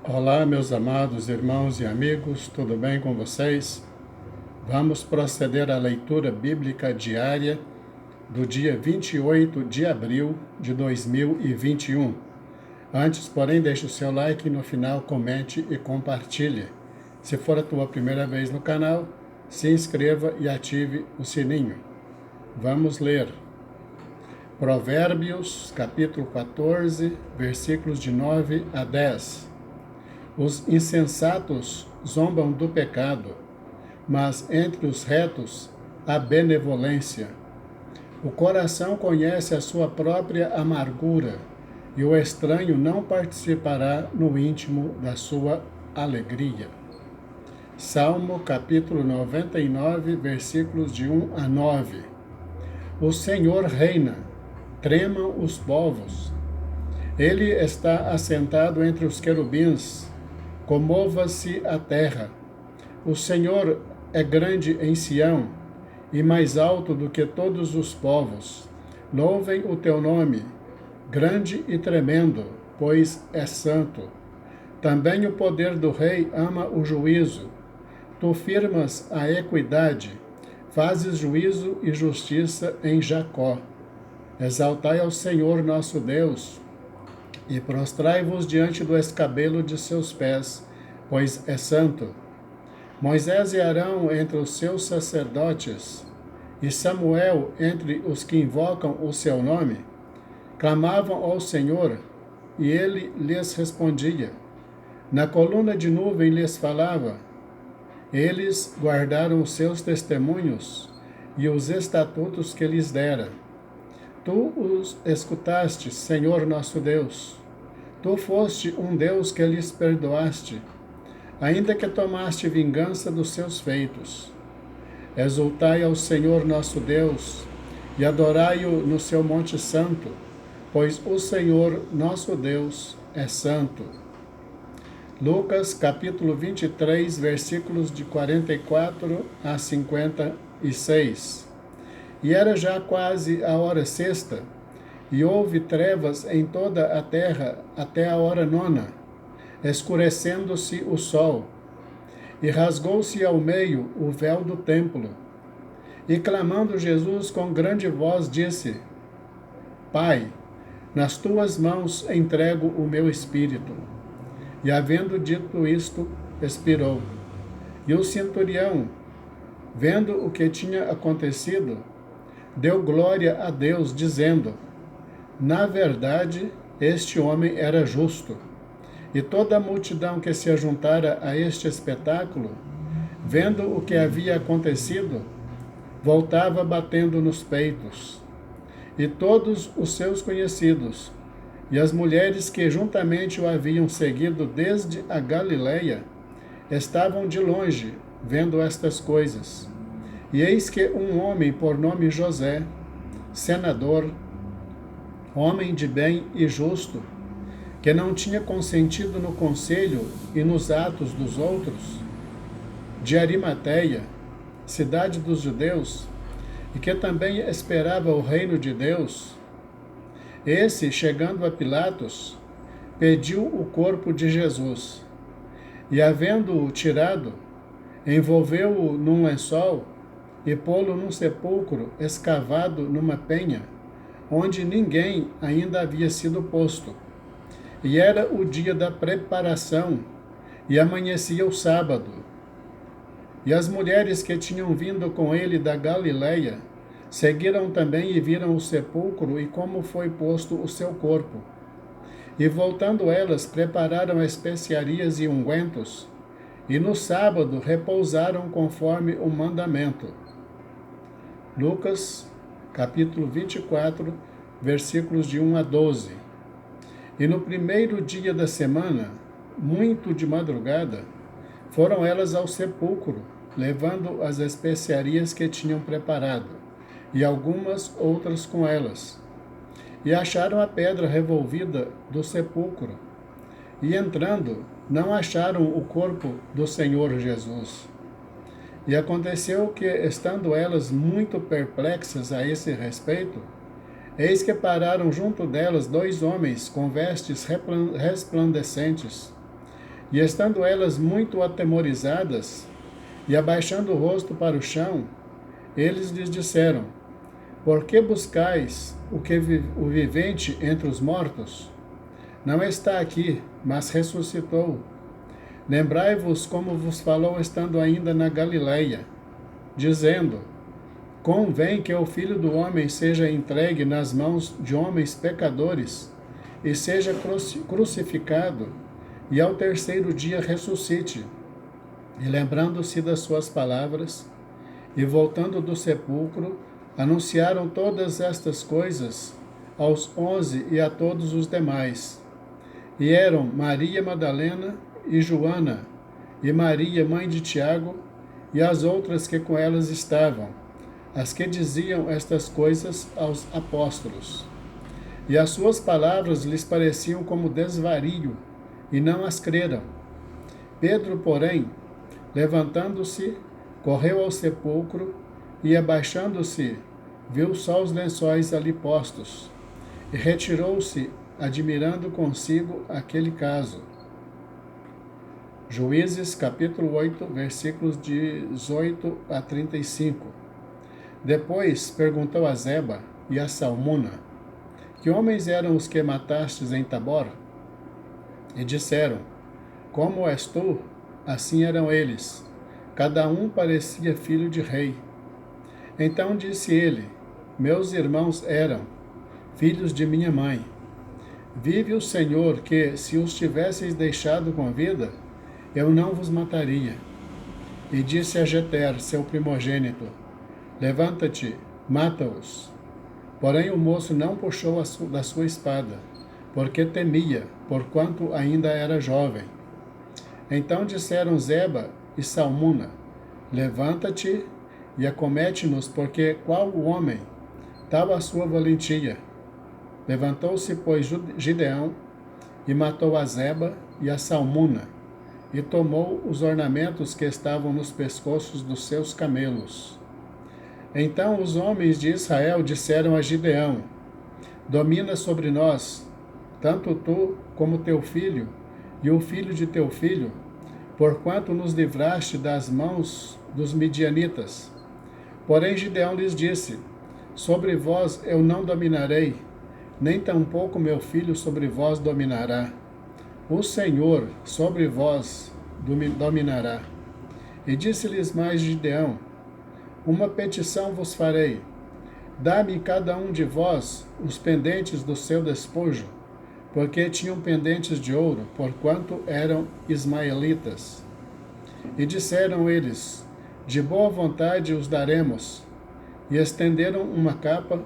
Olá, meus amados irmãos e amigos, tudo bem com vocês? Vamos proceder à leitura bíblica diária do dia 28 de abril de 2021. Antes, porém, deixe o seu like e no final comente e compartilhe. Se for a tua primeira vez no canal, se inscreva e ative o sininho. Vamos ler Provérbios, capítulo 14, versículos de 9 a 10. Os insensatos zombam do pecado, mas entre os retos há benevolência. O coração conhece a sua própria amargura, e o estranho não participará no íntimo da sua alegria. Salmo capítulo 99, versículos de 1 a 9. O Senhor reina, tremam os povos. Ele está assentado entre os querubins, comova-se a terra. O Senhor é grande em Sião e mais alto do que todos os povos. Louvem o teu nome, grande e tremendo, pois é santo. Também o poder do rei ama o juízo. Tu firmas a equidade, fazes juízo e justiça em Jacó. Exaltai ao Senhor nosso Deus, e prostrai-vos diante do escabelo de seus pés, pois é santo. Moisés e Arão entre os seus sacerdotes, e Samuel entre os que invocam o seu nome, clamavam ao Senhor, e ele lhes respondia. Na coluna de nuvem lhes falava. Eles guardaram os seus testemunhos e os estatutos que lhes dera. Tu os escutaste, Senhor nosso Deus. Tu foste um Deus que lhes perdoaste, ainda que tomaste vingança dos seus feitos. Exultai ao Senhor nosso Deus e adorai-o no seu monte santo, pois o Senhor nosso Deus é santo. Lucas capítulo 23, versículos de 44 a 56. E era já quase a hora sexta, e houve trevas em toda a terra até a hora nona, escurecendo-se o sol, e rasgou-se ao meio o véu do templo. E clamando Jesus com grande voz, disse: Pai, nas tuas mãos entrego o meu espírito. E havendo dito isto, expirou. E o centurião, vendo o que tinha acontecido, deu glória a Deus, dizendo: Na verdade, este homem era justo. E toda a multidão que se ajuntara a este espetáculo, vendo o que havia acontecido, voltava batendo nos peitos. E todos os seus conhecidos, e as mulheres que juntamente o haviam seguido desde a Galileia, estavam de longe, vendo estas coisas. E eis que um homem por nome José, senador, homem de bem e justo, que não tinha consentido no conselho e nos atos dos outros, de Arimateia, cidade dos judeus, e que também esperava o reino de Deus, esse, chegando a Pilatos, pediu o corpo de Jesus, e havendo-o tirado, envolveu-o num lençol, e pô-lo num sepulcro escavado numa penha, onde ninguém ainda havia sido posto. E era o dia da preparação, e amanhecia o sábado. E as mulheres que tinham vindo com ele da Galileia seguiram também e viram o sepulcro e como foi posto o seu corpo. E voltando elas, prepararam especiarias e ungüentos, e no sábado repousaram conforme o mandamento. Lucas, capítulo 24, versículos de 1 a 12. E no primeiro dia da semana, muito de madrugada, foram elas ao sepulcro, levando as especiarias que tinham preparado, e algumas outras com elas. E acharam a pedra revolvida do sepulcro. E entrando, não acharam o corpo do Senhor Jesus. E aconteceu que, estando elas muito perplexas a esse respeito, eis que pararam junto delas 2 homens com vestes resplandecentes, E estando elas muito atemorizadas, e abaixando o rosto para o chão, eles lhes disseram: Por que buscais o vivente entre os mortos? Não está aqui, mas ressuscitou. Lembrai-vos como vos falou estando ainda na Galileia, dizendo: Convém que o Filho do Homem seja entregue nas mãos de homens pecadores, e seja crucificado, e ao terceiro dia ressuscite. E lembrando-se das suas palavras, e voltando do sepulcro, anunciaram todas estas coisas aos 11 e a todos os demais. E eram Maria Madalena e Joana, e Maria, mãe de Tiago, e as outras que com elas estavam, as que diziam estas coisas aos apóstolos. E as suas palavras lhes pareciam como desvario, e não as creram. Pedro, porém, levantando-se, correu ao sepulcro, e abaixando-se, viu só os lençóis ali postos, e retirou-se, admirando consigo aquele caso. Juízes, capítulo 8, versículos 18 a 35. Depois perguntou a Zeba e a Salmuna: Que homens eram os que matastes em Tabor? E disseram: Como és tu, assim eram eles. Cada um parecia filho de rei. Então disse ele: Meus irmãos eram filhos de minha mãe. Vive o Senhor que, se os tivesseis deixado com vida, eu não vos mataria. E disse a Jeter, seu primogênito: Levanta-te, mata-os. Porém o moço não puxou da sua espada, porque temia, porquanto ainda era jovem. Então disseram Zeba e Salmuna: Levanta-te e acomete-nos, porque qual o homem, tal a sua valentia. Levantou-se, pois, Gideão, e matou a Zeba e a Salmuna, e tomou os ornamentos que estavam nos pescoços dos seus camelos. Então os homens de Israel disseram a Gideão: Domina sobre nós, tanto tu como teu filho, e o filho de teu filho, porquanto nos livraste das mãos dos midianitas. Porém Gideão lhes disse: Sobre vós eu não dominarei, nem tampouco meu filho sobre vós dominará. O Senhor sobre vós dominará. E disse-lhes mais Gideão: Uma petição vos farei. Dá-me cada um de vós os pendentes do seu despojo, porque tinham pendentes de ouro, porquanto eram ismaelitas. E disseram eles: De boa vontade os daremos. E estenderam uma capa,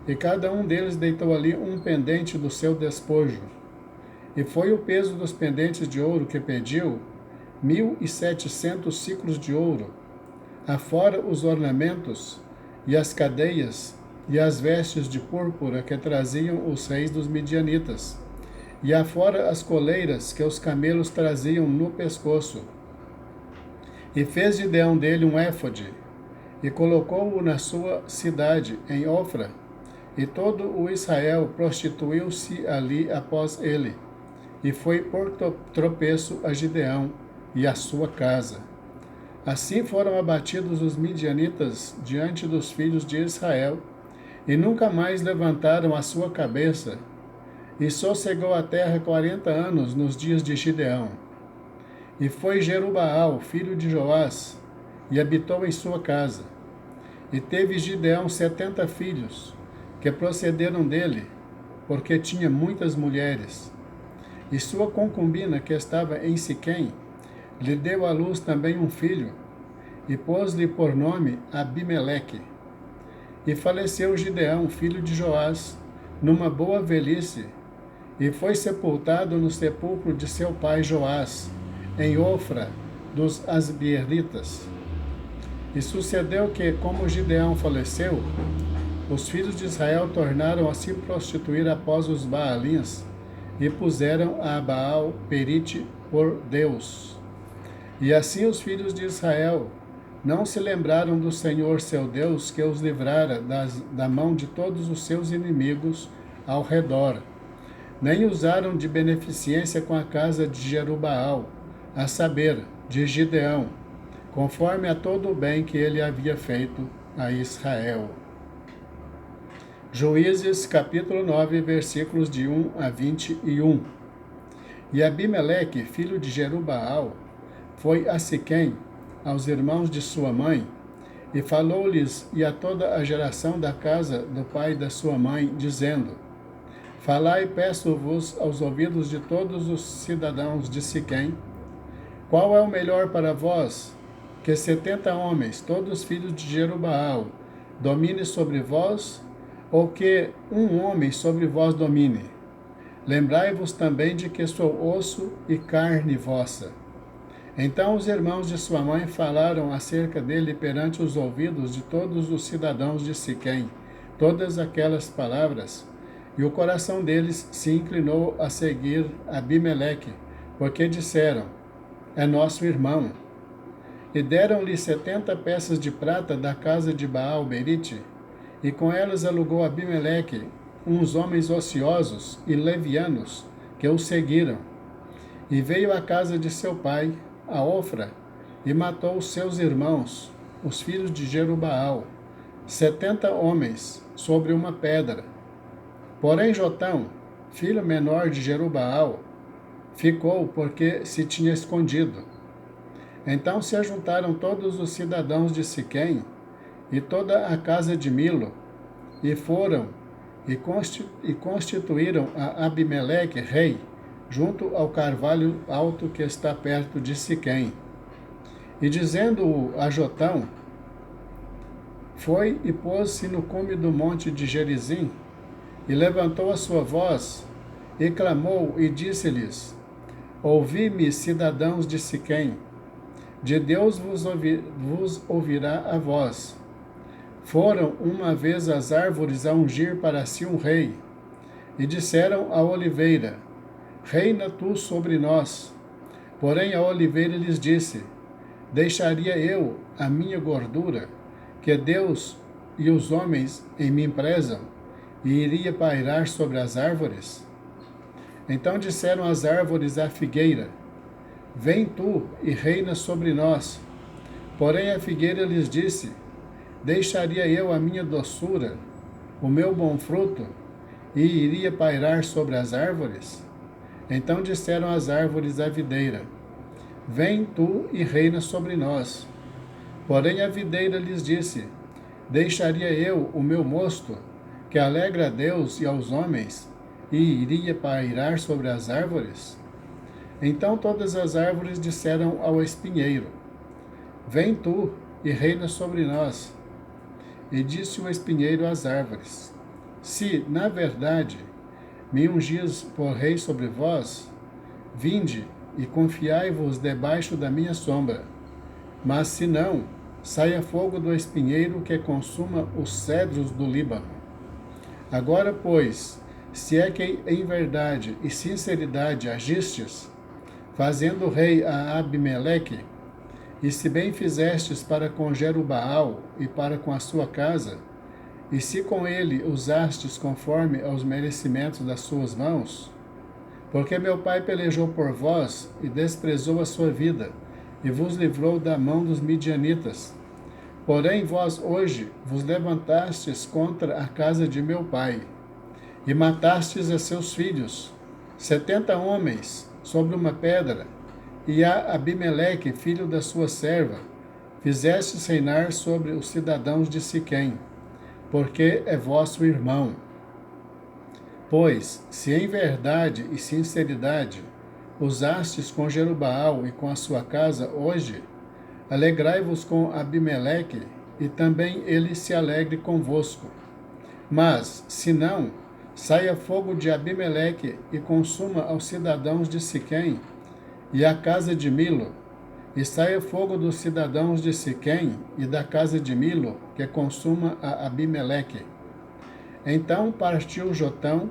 e cada um deles deitou ali um pendente do seu despojo. E foi o peso dos pendentes de ouro que pediu, 1.700 siclos de ouro, afora os ornamentos, e as cadeias, e as vestes de púrpura que traziam os reis dos midianitas, e afora as coleiras que os camelos traziam no pescoço. E fez Gideão dele um éfode, e colocou-o na sua cidade, em Ofra, e todo o Israel prostituiu-se ali após ele, e foi por tropeço a Gideão e a sua casa. Assim foram abatidos os midianitas diante dos filhos de Israel, e nunca mais levantaram a sua cabeça, e sossegou a terra 40 anos nos dias de Gideão. E foi Jerubaal, filho de Joás, e habitou em sua casa. E teve Gideão 70 filhos, que procederam dele, porque tinha muitas mulheres. E sua concubina, que estava em Siquém, lhe deu à luz também um filho, e pôs-lhe por nome Abimeleque. E faleceu Gideão, filho de Joás, numa boa velhice, e foi sepultado no sepulcro de seu pai Joás, em Ofra dos Asbieritas. E sucedeu que, como Gideão faleceu, os filhos de Israel tornaram a se prostituir após os Baalins, e puseram a Baal Perite por Deus. E assim os filhos de Israel não se lembraram do Senhor seu Deus, que os livrara da mão de todos os seus inimigos ao redor, nem usaram de beneficência com a casa de Jerubaal, a saber, de Gideão, conforme a todo o bem que ele havia feito a Israel. Juízes, capítulo 9, versículos de 1 a 21. E Abimeleque, filho de Jerubaal, foi a Siquém, aos irmãos de sua mãe, e falou-lhes e a toda a geração da casa do pai da sua mãe, dizendo: Falai, peço-vos, aos ouvidos de todos os cidadãos de Siquém, qual é o melhor para vós, que 70 homens, todos filhos de Jerubaal, domine sobre vós, ou que um homem sobre vós domine? Lembrai-vos também de que sou osso e carne vossa. Então os irmãos de sua mãe falaram acerca dele perante os ouvidos de todos os cidadãos de Siquém, todas aquelas palavras, e o coração deles se inclinou a seguir Abimeleque, porque disseram: É nosso irmão. E deram-lhe 70 peças de prata da casa de Baal-Berite, e com elas alugou Abimeleque uns homens ociosos e levianos que o seguiram. E veio à casa de seu pai, a Ofra, e matou os seus irmãos, os filhos de Jerubaal, 70 homens, sobre uma pedra. Porém Jotão, filho menor de Jerubaal, ficou porque se tinha escondido. Então se ajuntaram todos os cidadãos de Siquém e toda a casa de Milo, e foram e constituíram a Abimeleque rei, junto ao carvalho alto que está perto de Siquém. E dizendo-o a Jotão, foi e pôs-se no cume do monte de Gerizim, e levantou a sua voz, e clamou, e disse-lhes: Ouvi-me, cidadãos de Siquém, de Deus vos ouvirá a voz. Foram uma vez as árvores a ungir para si um rei, e disseram à oliveira: Reina tu sobre nós. Porém a oliveira lhes disse: Deixaria eu a minha gordura, que Deus e os homens em mim prezam, e iria pairar sobre as árvores? Então disseram as árvores à figueira: Vem tu e reina sobre nós. Porém a figueira lhes disse: Deixaria eu a minha doçura, o meu bom fruto, e iria pairar sobre as árvores? Então disseram as árvores à videira: Vem tu e reina sobre nós. Porém a videira lhes disse: Deixaria eu o meu mosto, que alegra a Deus e aos homens, e iria pairar sobre as árvores? Então todas as árvores disseram ao espinheiro: Vem tu e reina sobre nós. E disse o espinheiro às árvores: Se, na verdade, me ungis por rei sobre vós, vinde e confiai-vos debaixo da minha sombra. Mas se não, saia fogo do espinheiro que consuma os cedros do Líbano. Agora, pois, se é que em verdade e sinceridade agistes, fazendo rei a Abimeleque, e se bem fizestes para com Jerubaal e para com a sua casa, e se com ele usastes conforme aos merecimentos das suas mãos, porque meu pai pelejou por vós e desprezou a sua vida, e vos livrou da mão dos midianitas. Porém vós hoje vos levantastes contra a casa de meu pai, e matastes a seus filhos, 70 homens, sobre uma pedra, e a Abimeleque, filho da sua serva, fizestes reinar sobre os cidadãos de Siquém, porque é vosso irmão. Pois, se em verdade e sinceridade usastes com Jerubaal e com a sua casa hoje, alegrai-vos com Abimeleque, e também ele se alegre convosco. Mas, se não, saia fogo de Abimeleque e consuma aos cidadãos de Siquém e a casa de Milo, e saia fogo dos cidadãos de Siquém e da casa de Milo, que consuma a Abimeleque. Então partiu Jotão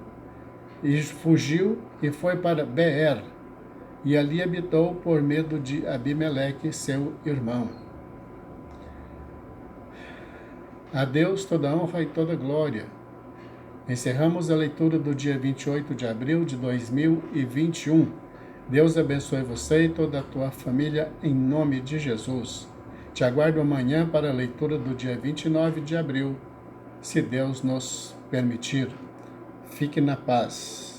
e fugiu e foi para Beer, e ali habitou por medo de Abimeleque, seu irmão. A Deus toda honra e toda glória. Encerramos a leitura do dia 28 de abril de 2021. Deus abençoe você e toda a tua família, em nome de Jesus. Te aguardo amanhã para a leitura do dia 29 de abril, se Deus nos permitir. Fique na paz.